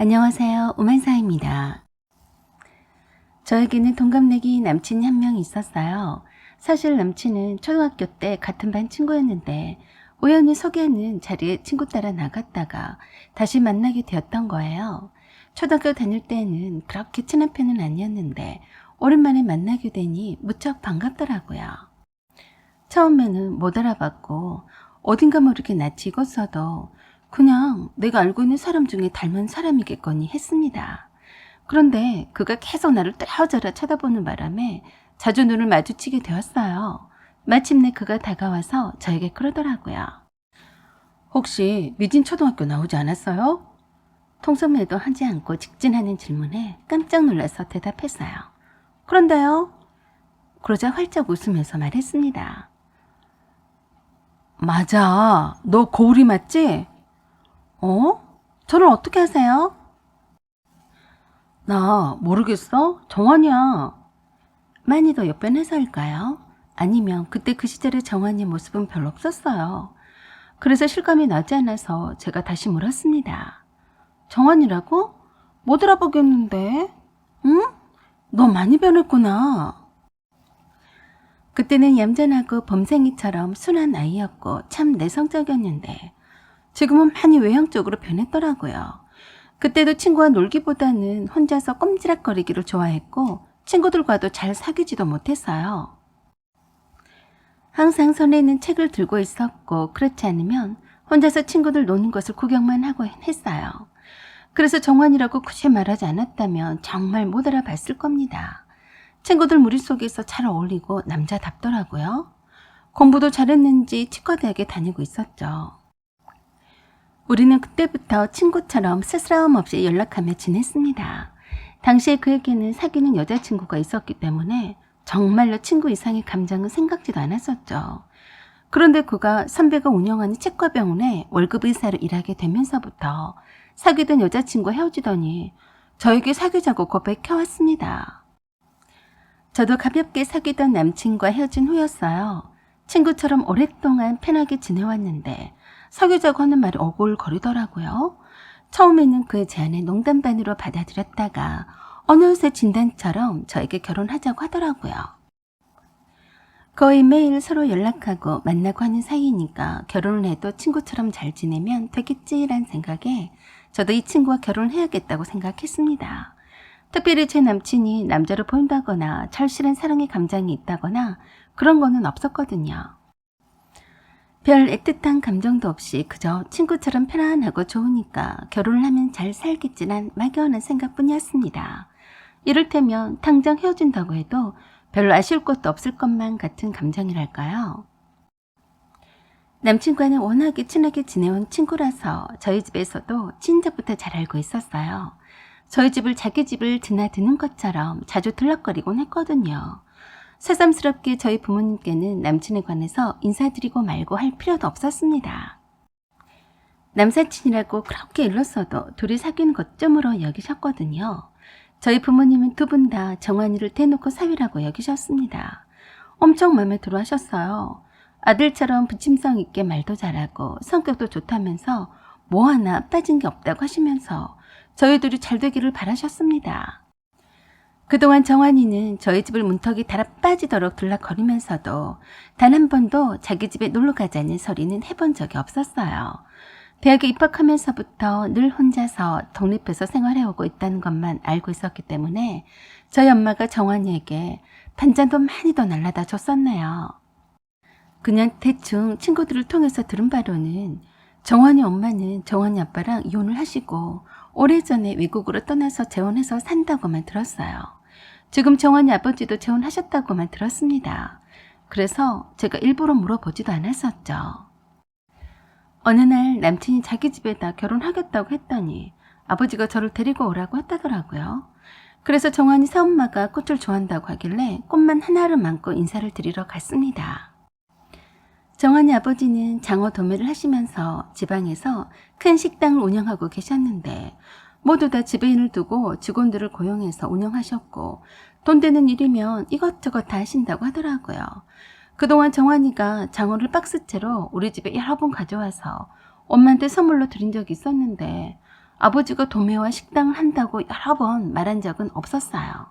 안녕하세요. 오만사입니다. 저에게는 동갑내기 남친이 한 명 있었어요. 사실 남친은 초등학교 때 같은 반 친구였는데 우연히 소개하는 자리에 친구 따라 나갔다가 다시 만나게 되었던 거예요. 초등학교 다닐 때는 그렇게 친한 편은 아니었는데 오랜만에 만나게 되니 무척 반갑더라고요. 처음에는 못 알아봤고 어딘가 모르게 낯이 익었어도 그냥 내가 알고 있는 사람 중에 닮은 사람이겠거니 했습니다. 그런데 그가 계속 나를 뜨라저라 쳐다보는 바람에 자주 눈을 마주치게 되었어요. 마침내 그가 다가와서 저에게 그러더라고요. 혹시 미진초등학교 나오지 않았어요? 통성매도 하지 않고 직진하는 질문에 깜짝 놀라서 대답했어요. 그런데요? 그러자 활짝 웃으면서 말했습니다. 맞아. 너 고울이 맞지? 저를 어떻게 아세요? 나 모르겠어? 정환이야. 많이 더 옆변해서일까요? 아니면 그때 그 시절의 정환이의 모습은 별로 없었어요. 그래서 실감이 나지 않아서 제가 다시 물었습니다. 정환이라고? 못 알아보겠는데? 응? 너 많이 변했구나. 그때는 얌전하고 범생이처럼 순한 아이였고 참 내성적이었는데 지금은 많이 외향적으로 변했더라고요. 그때도 친구와 놀기보다는 혼자서 꼼지락거리기를 좋아했고 친구들과도 잘 사귀지도 못했어요. 항상 손에는 책을 들고 있었고 그렇지 않으면 혼자서 친구들 노는 것을 구경만 하고 했어요. 그래서 정환이라고 굳이 말하지 않았다면 정말 못 알아봤을 겁니다. 친구들 무리 속에서 잘 어울리고 남자답더라고요. 공부도 잘했는지 치과대학에 다니고 있었죠. 우리는 그때부터 친구처럼 스스럼 없이 연락하며 지냈습니다. 당시에 그에게는 사귀는 여자친구가 있었기 때문에 정말로 친구 이상의 감정은 생각지도 않았었죠. 그런데 그가 선배가 운영하는 치과병원에 월급 의사로 일하게 되면서부터 사귀던 여자친구와 헤어지더니 저에게 사귀자고 고백해왔습니다. 저도 가볍게 사귀던 남친과 헤어진 후였어요. 친구처럼 오랫동안 편하게 지내왔는데 사귀자고 하는 말이 어골거리더라고요. 처음에는 그의 제안을 농담 반으로 받아들였다가 어느새 진단처럼 저에게 결혼하자고 하더라고요. 거의 매일 서로 연락하고 만나고 하는 사이니까 결혼을 해도 친구처럼 잘 지내면 되겠지란 생각에 저도 이 친구와 결혼해야겠다고 생각했습니다. 특별히 제 남친이 남자로 보인다거나 절실한 사랑의 감정이 있다거나 그런 거는 없었거든요. 별 애틋한 감정도 없이 그저 친구처럼 편안하고 좋으니까 결혼을 하면 잘 살겠지란 막연한 생각뿐이었습니다. 이를테면 당장 헤어진다고 해도 별로 아쉬울 것도 없을 것만 같은 감정이랄까요. 남친과는 워낙에 친하게 지내온 친구라서 저희 집에서도 친정부터 잘 알고 있었어요. 저희 집을 자기 집을 드나드는 것처럼 자주 들락거리곤 했거든요. 새삼스럽게 저희 부모님께는 남친에 관해서 인사드리고 말고 할 필요도 없었습니다. 남사친이라고 그렇게 일렀어도 둘이 사귄 것쯤으로 여기셨거든요. 저희 부모님은 두 분 다 정환이를 대놓고 사위라고 여기셨습니다. 엄청 마음에 들어 하셨어요. 아들처럼 부침성 있게 말도 잘하고 성격도 좋다면서 뭐 하나 빠진 게 없다고 하시면서 저희들이 잘 되기를 바라셨습니다. 그동안 정환이는 저희 집을 문턱이 달아 빠지도록 들락거리면서도 단 한 번도 자기 집에 놀러 가자는 소리는 해본 적이 없었어요. 대학에 입학하면서부터 늘 혼자서 독립해서 생활해오고 있다는 것만 알고 있었기 때문에 저희 엄마가 정환이에게 반찬도 많이 더 날라다 줬었네요. 그냥 대충 친구들을 통해서 들은 바로는 정환이 엄마는 정환이 아빠랑 이혼을 하시고 오래전에 외국으로 떠나서 재혼해서 산다고만 들었어요. 지금 정환이 아버지도 재혼하셨다고만 들었습니다. 그래서 제가 일부러 물어보지도 않았었죠. 어느 날 남친이 자기 집에다 결혼하겠다고 했더니 아버지가 저를 데리고 오라고 했다더라고요. 그래서 정환이 새엄마가 꽃을 좋아한다고 하길래 꽃만 하나를 안고 인사를 드리러 갔습니다. 정환이 아버지는 장어 도매를 하시면서 지방에서 큰 식당을 운영하고 계셨는데 모두 다 지배인을 두고 직원들을 고용해서 운영하셨고 돈 되는 일이면 이것저것 다 하신다고 하더라고요. 그동안 정환이가 장어를 박스채로 우리 집에 여러 번 가져와서 엄마한테 선물로 드린 적이 있었는데 아버지가 도매와 식당을 한다고 여러 번 말한 적은 없었어요.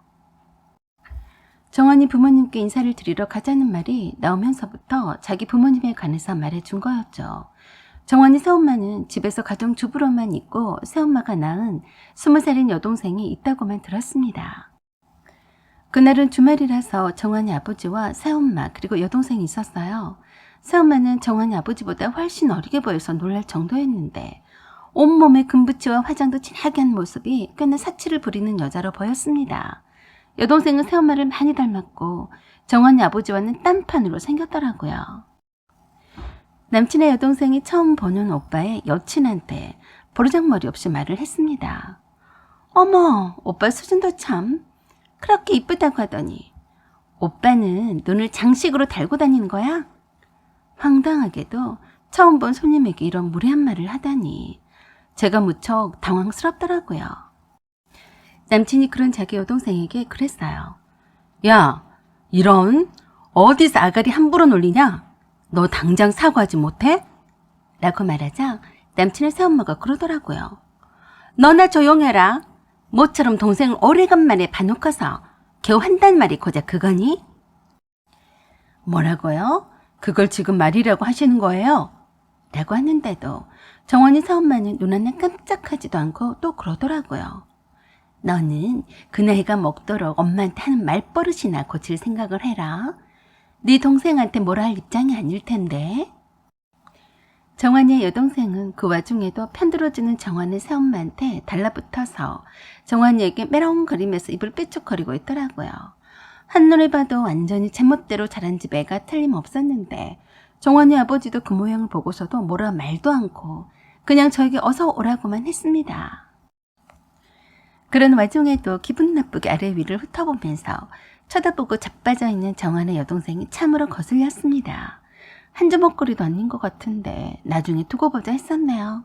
정환이 부모님께 인사를 드리러 가자는 말이 나오면서부터 자기 부모님에 관해서 말해준 거였죠. 정환이 새엄마는 집에서 가정주부로만 있고 새엄마가 낳은 20살인 여동생이 있다고만 들었습니다. 그날은 주말이라서 정환이 아버지와 새엄마 그리고 여동생이 있었어요. 새엄마는 정환이 아버지보다 훨씬 어리게 보여서 놀랄 정도였는데 온몸에 금붙이와 화장도 진하게 한 모습이 꽤나 사치를 부리는 여자로 보였습니다. 여동생은 새엄마를 많이 닮았고 정환이 아버지와는 딴판으로 생겼더라고요. 남친의 여동생이 처음 보는 오빠의 여친한테 버르장머리 없이 말을 했습니다. 어머, 오빠 수준도 참 그렇게 이쁘다고 하더니 오빠는 눈을 장식으로 달고 다니는 거야? 황당하게도 처음 본 손님에게 이런 무례한 말을 하다니 제가 무척 당황스럽더라고요. 남친이 그런 자기 여동생에게 그랬어요. 야, 이런 어디서 아가리 함부로 놀리냐? 너 당장 사과하지 못해? 라고 말하자 남친의 새엄마가 그러더라고요. 너나 조용해라. 모처럼 동생을 오래간만에 봐놓고서 겨우 한단 말이 고작 그거니? 뭐라고요? 그걸 지금 말이라고 하시는 거예요? 라고 하는데도 정환이 새엄마는 눈 하나 깜짝하지도 않고 또 그러더라고요. 너는 그 나이가 먹도록 엄마한테 하는 말버릇이나 고칠 생각을 해라. 네 동생한테 뭐라 할 입장이 아닐 텐데. 정환이의 여동생은 그 와중에도 편들어주는 정환의 새엄마한테 달라붙어서 정환이에게 메롱거리면서 입을 삐죽거리고 있더라고요. 한눈에 봐도 완전히 제멋대로 자란 집 애가 틀림없었는데 정환이 아버지도 그 모양을 보고서도 뭐라 말도 않고 그냥 저에게 어서 오라고만 했습니다. 그런 와중에도 기분 나쁘게 아래 위를 훑어보면서 쳐다보고 자빠져 있는 정환의 여동생이 참으로 거슬렸습니다. 한 주먹거리도 아닌 것 같은데 나중에 두고 보자 했었네요.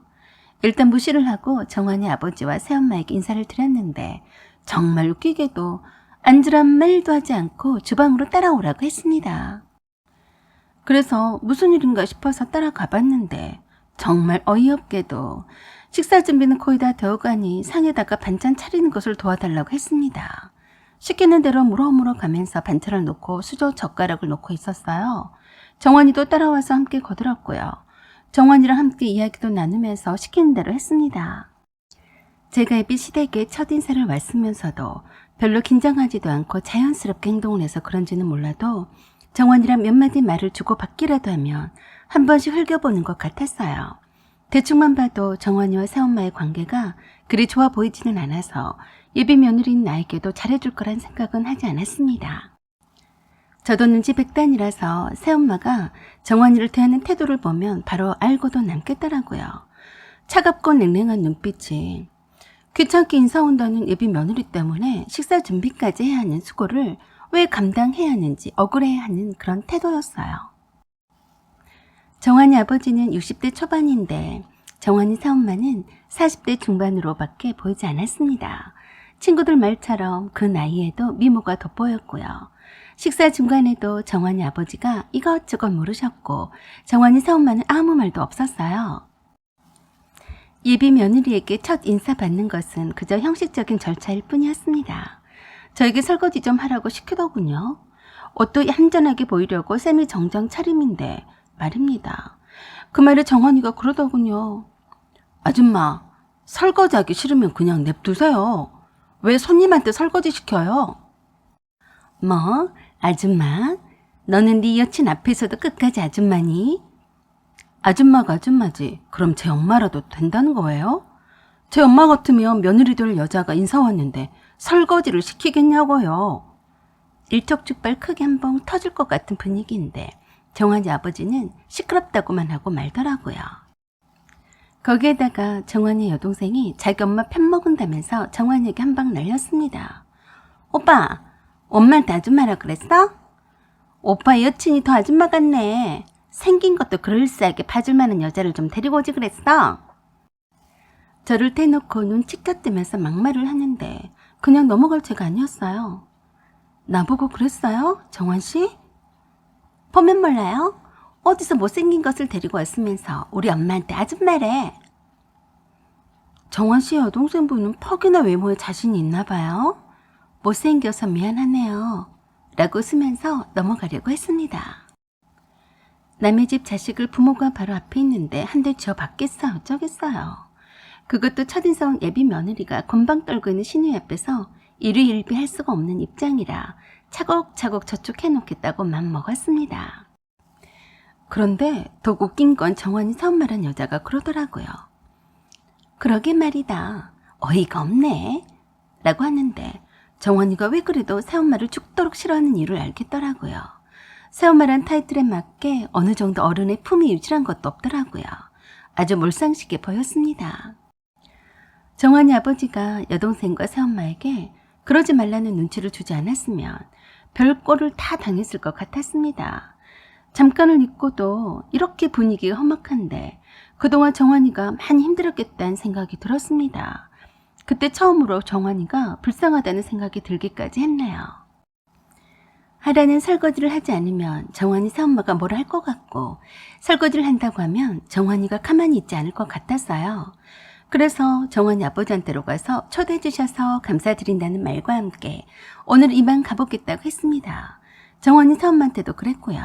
일단 무시를 하고 정환이 아버지와 새엄마에게 인사를 드렸는데 정말 웃기게도 앉으란 말도 하지 않고 주방으로 따라오라고 했습니다. 그래서 무슨 일인가 싶어서 따라가 봤는데 정말 어이없게도 식사 준비는 거의 다 되어가니 상에다가 반찬 차리는 것을 도와달라고 했습니다. 시키는 대로 물어물어 가면서 반찬을 놓고 수저 젓가락을 놓고 있었어요. 정환이도 따라와서 함께 거들었고요. 정환이랑 함께 이야기도 나누면서 시키는 대로 했습니다. 제가 애비 시댁에 첫인사를 왔으면서도 별로 긴장하지도 않고 자연스럽게 행동을 해서 그런지는 몰라도 정환이랑 몇 마디 말을 주고받기라도 하면 한 번씩 흘겨보는 것 같았어요. 대충만 봐도 정환이와 새엄마의 관계가 그리 좋아 보이지는 않아서 예비 며느리인 나에게도 잘해줄 거란 생각은 하지 않았습니다. 저도 눈치 백단이라서 새엄마가 정환이를 대하는 태도를 보면 바로 알고도 남겠더라고요. 차갑고 냉랭한 눈빛이 귀찮게 인사 온다는 예비 며느리 때문에 식사 준비까지 해야 하는 수고를 왜 감당해야 하는지 억울해하는 그런 태도였어요. 정환이 아버지는 60대 초반인데 정환이 새엄마는 40대 중반으로밖에 보이지 않았습니다. 친구들 말처럼 그 나이에도 미모가 돋보였고요. 식사 중간에도 정환이 아버지가 이것저것 물으셨고 정환이 새엄마는 아무 말도 없었어요. 예비 며느리에게 첫 인사 받는 것은 그저 형식적인 절차일 뿐이었습니다. 저에게 설거지 좀 하라고 시키더군요. 옷도 얌전하게 보이려고 쌤이 정장 차림인데 말입니다. 그 말에 정환이가 그러더군요. 아줌마, 설거지하기 싫으면 그냥 냅두세요. 왜 손님한테 설거지 시켜요? 뭐, 아줌마? 너는 네 여친 앞에서도 끝까지 아줌마니? 아줌마가 아줌마지. 그럼 제 엄마라도 된다는 거예요? 제 엄마 같으면 며느리 될 여자가 인사 왔는데 설거지를 시키겠냐고요. 일촉즉발 크게 한 번 터질 것 같은 분위기인데 정환이 아버지는 시끄럽다고만 하고 말더라고요. 거기에다가 정환이 여동생이 자기 엄마 편먹은다면서 정환이에게 한 방 날렸습니다. 오빠, 엄마한테 아줌마라 그랬어? 오빠 여친이 더 아줌마 같네. 생긴 것도 그럴싸하게 봐줄 만한 여자를 좀 데리고 오지 그랬어? 저를 대놓고 눈 치켜뜨면서 막말을 하는데 그냥 넘어갈 죄가 아니었어요. 나보고 그랬어요? 정환씨? 보면 몰라요? 어디서 못생긴 것을 데리고 왔으면서 우리 엄마한테 아줌마래. 정환 씨 여동생분은 퍽이나 외모에 자신이 있나 봐요. 못생겨서 미안하네요. 라고 웃으면서 넘어가려고 했습니다. 남의 집 자식을 부모가 바로 앞에 있는데 한 대 쥐어 받겠어요 어쩌겠어요. 그것도 첫인상 예비 며느리가 곤방 떨고 있는 시누이 앞에서 일희일비할 수가 없는 입장이라 차곡차곡 저축해놓겠다고 맘먹었습니다. 그런데 더욱 웃긴 건 정환이 처음 말한 여자가 그러더라고요. 그러게 말이다. 어이가 없네. 라고 하는데 정환이가 왜 그래도 새엄마를 죽도록 싫어하는 이유를 알겠더라고요. 새엄마란 타이틀에 맞게 어느 정도 어른의 품이 유지한 것도 없더라고요. 아주 몰상식해 보였습니다. 정환이 아버지가 여동생과 새엄마에게 그러지 말라는 눈치를 주지 않았으면 별 꼴을 다 당했을 것 같았습니다. 잠깐을 잊고도 이렇게 분위기가 험악한데 그동안 정환이가 많이 힘들었겠다는 생각이 들었습니다. 그때 처음으로 정환이가 불쌍하다는 생각이 들기까지 했네요. 하라는 설거지를 하지 않으면 정환이 새엄마가 뭐라 할 것 같고 설거지를 한다고 하면 정환이가 가만히 있지 않을 것 같았어요. 그래서 정환이 아버지한테로 가서 초대해 주셔서 감사드린다는 말과 함께 오늘 이만 가보겠다고 했습니다. 정환이 새엄마한테도 그랬고요.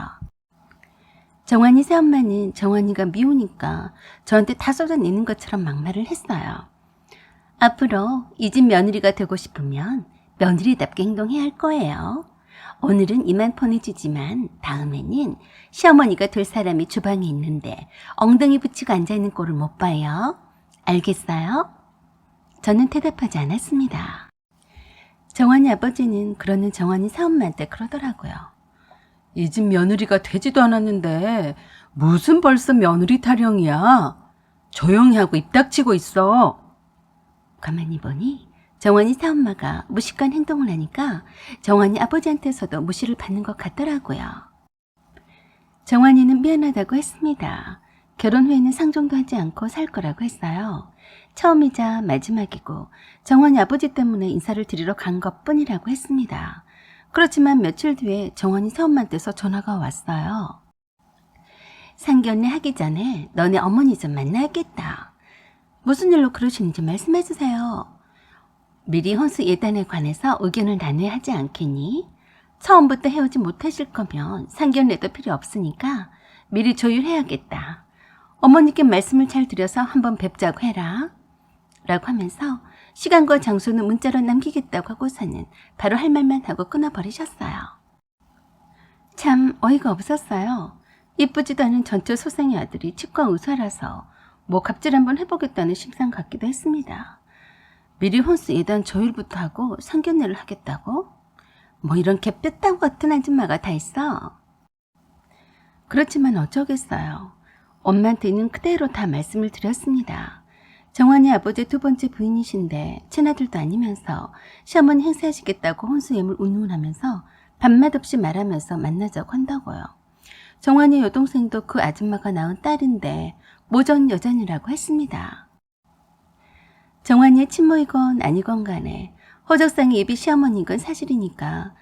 정환이 새엄마는 정환이가 미우니까 저한테 다 쏟아내는 것처럼 막말을 했어요. 앞으로 이 집 며느리가 되고 싶으면 며느리답게 행동해야 할 거예요. 오늘은 이만 보내주지만 다음에는 시어머니가 될 사람이 주방에 있는데 엉덩이 붙이고 앉아있는 꼴을 못 봐요. 알겠어요? 저는 대답하지 않았습니다. 정환이 아버지는 그러는 정환이 새엄마한테 그러더라고요. 이 집 며느리가 되지도 않았는데 무슨 벌써 며느리 타령이야. 조용히 하고 입 닥치고 있어. 가만히 보니 정환이 새엄마가 무식한 행동을 하니까 정환이 아버지한테서도 무시를 받는 것 같더라고요. 정환이는 미안하다고 했습니다. 결혼 후에는 상종도 하지 않고 살 거라고 했어요. 처음이자 마지막이고 정환이 아버지 때문에 인사를 드리러 간 것뿐이라고 했습니다. 그렇지만 며칠 뒤에 정환이 새엄마한테서 전화가 왔어요. 상견례 하기 전에 너네 어머니 좀 만나야겠다. 무슨 일로 그러시는지 말씀해 주세요. 미리 혼수 예단에 관해서 의견을 나눠야 하지 않겠니? 처음부터 헤어지 못하실 거면 상견례도 필요 없으니까 미리 조율해야겠다. 어머니께 말씀을 잘 드려서 한번 뵙자고 해라. 라고 하면서 시간과 장소는 문자로 남기겠다고 하고서는 바로 할 말만 하고 끊어버리셨어요. 참 어이가 없었어요. 이쁘지도 않은 전처 소생의 아들이 치과 의사라서 뭐 갑질 한번 해보겠다는 심상 같기도 했습니다. 미리 혼수 예단 조율부터 하고 상견례를 하겠다고? 뭐 이런 개뼈다구 같은 아줌마가 다 있어. 그렇지만 어쩌겠어요. 엄마한테는 그대로 다 말씀을 드렸습니다. 정환이 아버지 두 번째 부인이신데 친아들도 아니면서 시어머니 행세하시겠다고 혼수예물 운운하면서 밤맛 없이 말하면서 만나자고 한다고요. 정환이 여동생도 그 아줌마가 낳은 딸인데 모전 여전이라고 했습니다. 정환이의 친모이건 아니건 간에 호적상의 예비 시어머니인 건 사실이니까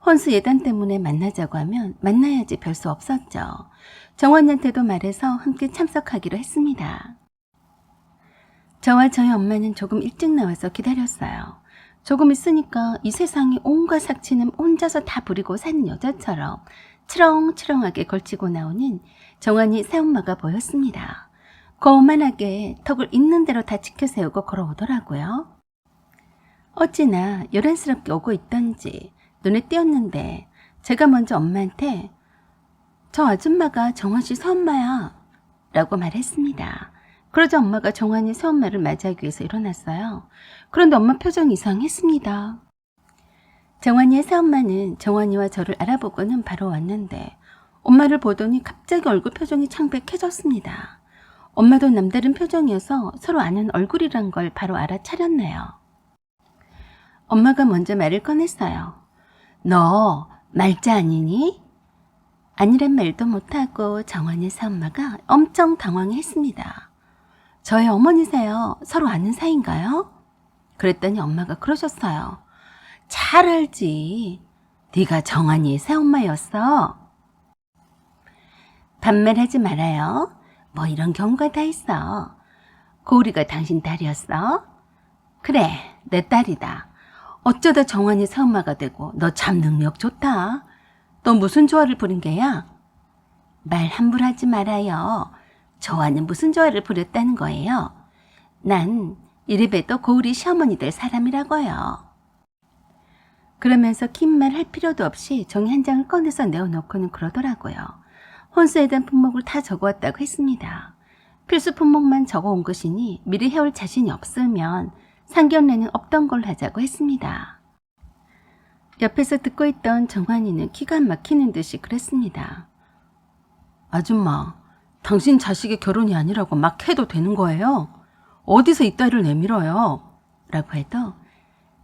혼수 예단 때문에 만나자고 하면 만나야지 별 수 없었죠. 정환이한테도 말해서 함께 참석하기로 했습니다. 저와 저희 엄마는 조금 일찍 나와서 기다렸어요. 조금 있으니까 이 세상에 온갖 삭치는 혼자서 다 부리고 사는 여자처럼 치렁치렁하게 걸치고 나오는 정환이 새엄마가 보였습니다. 거만하게 턱을 있는 대로 다 지켜세우고 걸어오더라고요. 어찌나 요란스럽게 오고 있던지 눈에 띄었는데 제가 먼저 엄마한테 저 아줌마가 정환씨 새엄마야 라고 말했습니다. 그러자 엄마가 정환이 새엄마를 맞이하기 위해서 일어났어요. 그런데 엄마 표정이 이상했습니다. 정환이의 새엄마는 정환이와 저를 알아보고는 바로 왔는데 엄마를 보더니 갑자기 얼굴 표정이 창백해졌습니다. 엄마도 남다른 표정이어서 서로 아는 얼굴이란 걸 바로 알아차렸네요. 엄마가 먼저 말을 꺼냈어요. 너 말자 아니니? 아니란 말도 못하고 정환이 새엄마가 엄청 당황했습니다. 저의 어머니세요. 서로 아는 사이인가요? 그랬더니 엄마가 그러셨어요. 잘 알지. 네가 정환이의 새엄마였어. 반말하지 말아요. 뭐 이런 경우가 다 있어. 고우리가 당신 딸이었어? 그래, 내 딸이다. 어쩌다 정환이 새엄마가 되고 너 참 능력 좋다. 너 무슨 조화를 부린 게야? 말 함부로 하지 말아요. 저와는 무슨 조화를 부렸다는 거예요? 난 이래봬도 고우리 시어머니 될 사람이라고요. 그러면서 긴 말 할 필요도 없이 종이 한 장을 꺼내서 내어놓고는 그러더라고요. 혼수에 대한 품목을 다 적어왔다고 했습니다. 필수 품목만 적어온 것이니 미리 해올 자신이 없으면 상견례는 없던 걸로 하자고 했습니다. 옆에서 듣고 있던 정환이는 기가 막히는 듯이 그랬습니다. 아줌마, 당신 자식의 결혼이 아니라고 막 해도 되는 거예요? 어디서 이 딸을 내밀어요? 라고 해도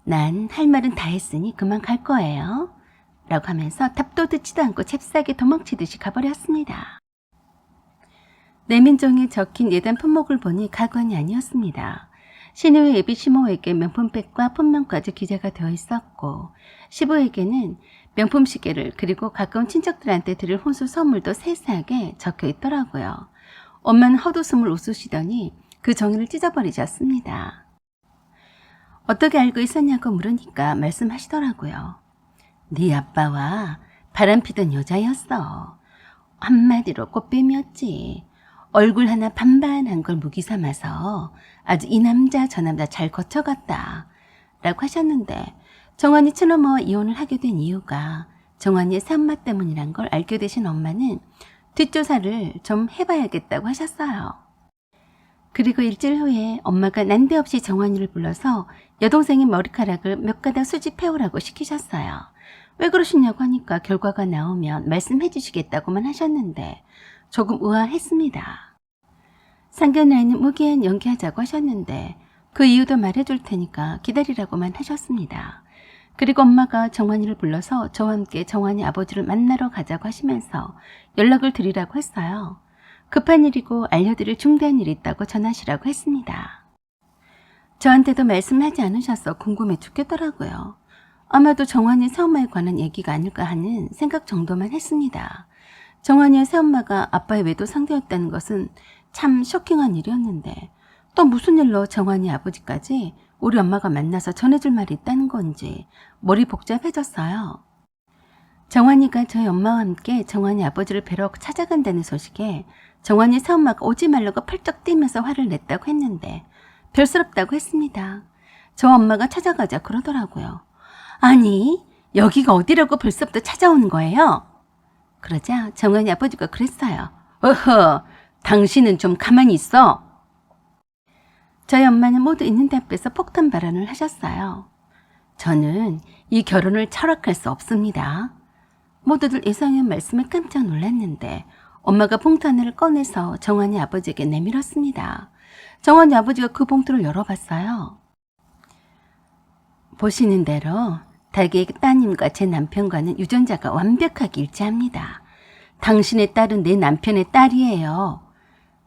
난 할 말은 다 했으니 그만 갈 거예요. 라고 하면서 답도 듣지도 않고 잽싸게 도망치듯이 가버렸습니다. 내민종에 적힌 예단 품목을 보니 가관이 아니었습니다. 신우의 예비 시모에게 명품백과 품명까지 기재가 되어 있었고 시부에게는 명품 시계를 그리고 가까운 친척들한테 드릴 혼수 선물도 세세하게 적혀 있더라고요. 엄마는 헛웃음을 웃으시더니 그 종이를 찢어버리셨습니다. 어떻게 알고 있었냐고 물으니까 말씀하시더라고요. 네 아빠와 바람피던 여자였어. 한마디로 꽃뱀이었지. 얼굴 하나 반반한 걸 무기 삼아서 아주 이 남자 저 남자 잘 거쳐갔다 라고 하셨는데 정환이 친엄마와 이혼을 하게 된 이유가 정환이의 새엄마 때문이란 걸 알게 되신 엄마는 뒷조사를 좀 해봐야겠다고 하셨어요. 그리고 일주일 후에 엄마가 난데없이 정환이를 불러서 여동생의 머리카락을 몇 가닥 수집해오라고 시키셨어요. 왜 그러시냐고 하니까 결과가 나오면 말씀해 주시겠다고만 하셨는데 조금 의아했습니다. 상견례에는 무기한 연기하자고 하셨는데 그 이유도 말해줄 테니까 기다리라고만 하셨습니다. 그리고 엄마가 정환이를 불러서 저와 함께 정환이 아버지를 만나러 가자고 하시면서 연락을 드리라고 했어요. 급한 일이고 알려드릴 중대한 일이 있다고 전하시라고 했습니다. 저한테도 말씀하지 않으셔서 궁금해 죽겠더라고요. 아마도 정환이 새엄마에 관한 얘기가 아닐까 하는 생각 정도만 했습니다. 정환이의 새엄마가 아빠의 외도 상대였다는 것은 참 쇼킹한 일이었는데 또 무슨 일로 정환이 아버지까지 우리 엄마가 만나서 전해줄 말이 있다는 건지 머리 복잡해졌어요. 정환이가 저희 엄마와 함께 정환이 아버지를 뵈러 찾아간다는 소식에 정환이 새엄마가 오지 말라고 펄쩍 뛰면서 화를 냈다고 했는데 별스럽다고 했습니다. 저 엄마가 찾아가자 그러더라고요. 아니, 여기가 어디라고 벌써부터 찾아오는 거예요? 그러자 정환이 아버지가 그랬어요. 어허, 당신은 좀 가만히 있어. 저희 엄마는 모두 있는 데 앞에서 폭탄 발언을 하셨어요. 저는 이 결혼을 철학할 수 없습니다. 모두들 예상한 말씀에 깜짝 놀랐는데 엄마가 봉투 하나를 꺼내서 정환이 아버지에게 내밀었습니다. 정환이 아버지가 그 봉투를 열어봤어요. 보시는 대로 닭의 따님과 제 남편과는 유전자가 완벽하게 일치합니다. 당신의 딸은 내 남편의 딸이에요.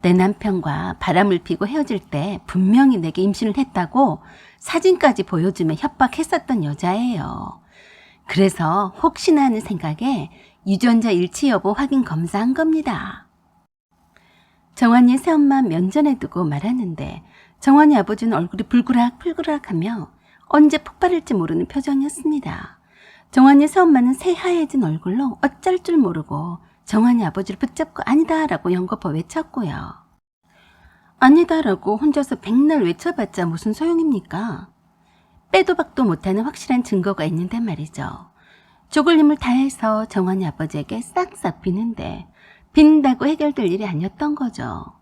내 남편과 바람을 피고 헤어질 때 분명히 내게 임신을 했다고 사진까지 보여주며 협박했었던 여자예요. 그래서 혹시나 하는 생각에 유전자 일치 여부 확인 검사한 겁니다. 정환이의 새엄마 면전에 두고 말하는데 정환이 아버지는 얼굴이 불그락불그락하며 언제 폭발할지 모르는 표정이었습니다. 정환이 새엄마는 새하얘진 얼굴로 어쩔 줄 모르고 정환이 아버지를 붙잡고 아니다라고 연거푸 외쳤고요. 아니다라고 혼자서 백날 외쳐봤자 무슨 소용입니까? 빼도 박도 못하는 확실한 증거가 있는데 말이죠. 죽을 힘을 다해서 정환이 아버지에게 싹싹 비는데 빈다고 해결될 일이 아니었던 거죠.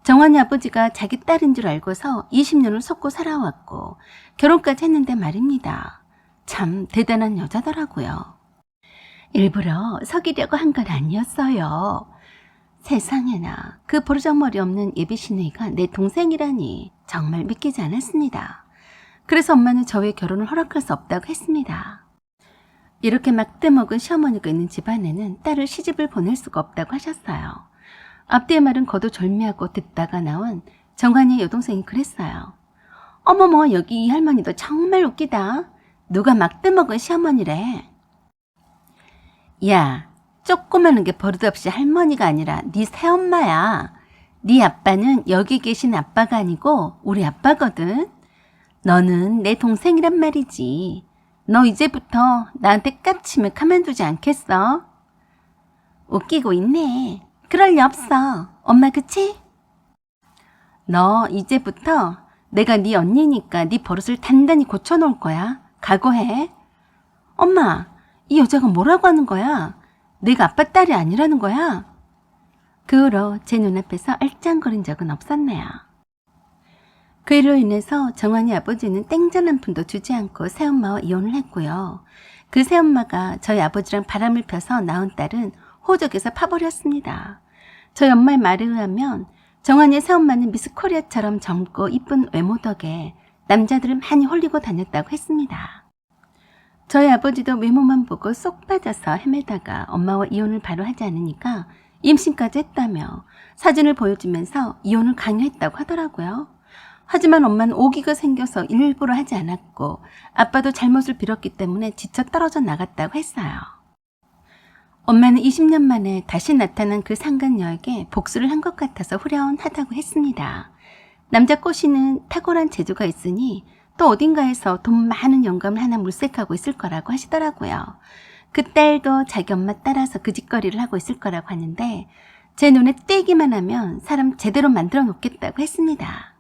정환이 아버지가 자기 딸인 줄 알고서 20년을 속고 살아왔고 결혼까지 했는데 말입니다. 참 대단한 여자더라고요. 일부러 속이려고 한 건 아니었어요. 세상에나 그 버르장머리 없는 예비 시누이가 내 동생이라니 정말 믿기지 않았습니다. 그래서 엄마는 저의 결혼을 허락할 수 없다고 했습니다. 이렇게 막대먹은 시어머니가 있는 집안에는 딸을 시집을 보낼 수가 없다고 하셨어요. 앞뒤의 말은 거두절미하고 듣다가 나온 정환이의 여동생이 그랬어요. 어머머, 여기 이 할머니도 정말 웃기다. 누가 막대먹은 시어머니래. 야, 조그마한 게 버릇없이 할머니가 아니라 네 새엄마야. 네 아빠는 여기 계신 아빠가 아니고 우리 아빠거든. 너는 내 동생이란 말이지. 너 이제부터 나한테 깝치면 가만두지 않겠어? 웃기고 있네. 그럴 리 없어. 엄마 그치? 너 이제부터 내가 네 언니니까 네 버릇을 단단히 고쳐놓을 거야. 각오해. 엄마, 이 여자가 뭐라고 하는 거야? 내가 아빠 딸이 아니라는 거야? 그 후로 제 눈앞에서 얼짱거린 적은 없었네요. 그 일로 인해서 정환이 아버지는 땡전 한 푼도 주지 않고 새엄마와 이혼을 했고요. 그 새엄마가 저희 아버지랑 바람을 펴서 낳은 딸은 호적에서 파버렸습니다. 저희 엄마의 말에 의하면 정환이의 새엄마는 미스 코리아처럼 젊고 이쁜 외모 덕에 남자들을 많이 홀리고 다녔다고 했습니다. 저희 아버지도 외모만 보고 쏙 빠져서 헤매다가 엄마와 이혼을 바로 하지 않으니까 임신까지 했다며 사진을 보여주면서 이혼을 강요했다고 하더라고요. 하지만 엄마는 오기가 생겨서 일부러 하지 않았고 아빠도 잘못을 빌었기 때문에 지쳐 떨어져 나갔다고 했어요. 엄마는 20년 만에 다시 나타난 그 상간녀에게 복수를 한 것 같아서 후련하다고 했습니다. 남자 꼬시는 탁월한 재주가 있으니 또 어딘가에서 돈 많은 영감을 하나 물색하고 있을 거라고 하시더라고요. 그 딸도 자기 엄마 따라서 그 짓거리를 하고 있을 거라고 하는데 제 눈에 띄기만 하면 사람 제대로 만들어 놓겠다고 했습니다.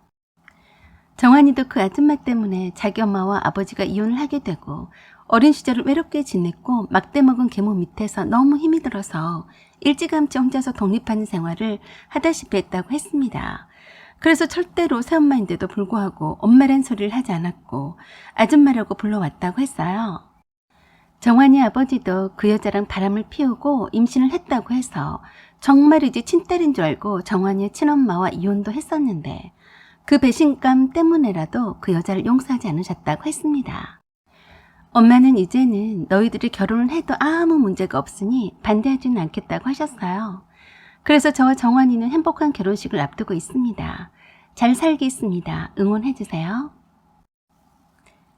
정환이도 그 아줌마 때문에 자기 엄마와 아버지가 이혼을 하게 되고 어린 시절을 외롭게 지냈고 막대 먹은 계모 밑에서 너무 힘이 들어서 일찌감치 혼자서 독립하는 생활을 하다시피 했다고 했습니다. 그래서 절대로 새엄마인데도 불구하고 엄마란 소리를 하지 않았고 아줌마라고 불러왔다고 했어요. 정환이 아버지도 그 여자랑 바람을 피우고 임신을 했다고 해서 정말이지 친딸인 줄 알고 정환이의 친엄마와 이혼도 했었는데 그 배신감 때문에라도 그 여자를 용서하지 않으셨다고 했습니다. 엄마는 이제는 너희들이 결혼을 해도 아무 문제가 없으니 반대하지는 않겠다고 하셨어요. 그래서 저와 정환이는 행복한 결혼식을 앞두고 있습니다. 잘 살겠습니다. 응원해주세요.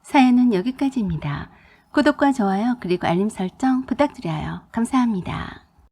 사연은 여기까지입니다. 구독과 좋아요 그리고 알림 설정 부탁드려요. 감사합니다.